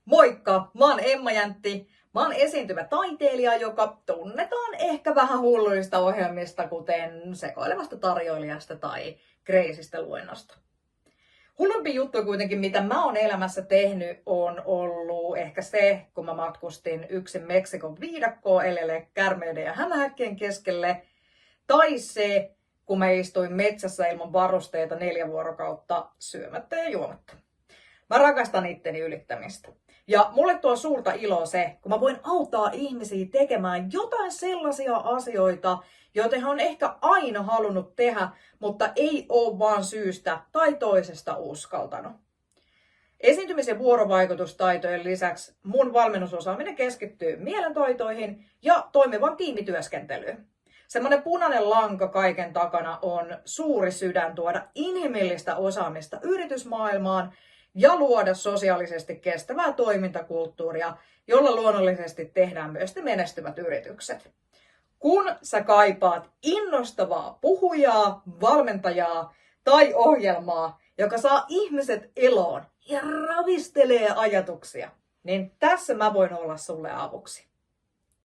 Moikka! Mä oon Emma Jäntti. Mä oon esiintyvä taiteilija, joka tunnetaan ehkä vähän hulluista ohjelmista, kuten sekoilevasta tarjoilijasta tai kreisistä luennosta. Hullumpi juttu kuitenkin, mitä mä oon elämässä tehnyt, on ollut ehkä se, kun mä matkustin yksin Meksikon viidakkoon elele käärmeiden ja hämähäkkien keskelle, tai se, kun mä istuin metsässä ilman varusteita 4 vuorokautta syömättä ja juomatta. Mä rakastan itteni ylittämistä. Ja mulle tuo suurta iloa se, kun mä voin auttaa ihmisiä tekemään jotain sellaisia asioita, joita he on ehkä aina halunnut tehdä, mutta ei ole vaan syystä tai toisesta uskaltanut. Esiintymis- ja vuorovaikutustaitojen lisäksi mun valmennusosaaminen keskittyy mielentaitoihin ja toimivan tiimityöskentelyyn. Semmoinen punainen lanka kaiken takana on suuri sydän tuoda inhimillistä osaamista yritysmaailmaan ja luoda sosiaalisesti kestävää toimintakulttuuria, jolla luonnollisesti tehdään myös ne menestyvät yritykset. Kun sä kaipaat innostavaa puhujaa, valmentajaa tai ohjelmaa, joka saa ihmiset eloon ja ravistelee ajatuksia, niin tässä mä voin olla sulle avuksi.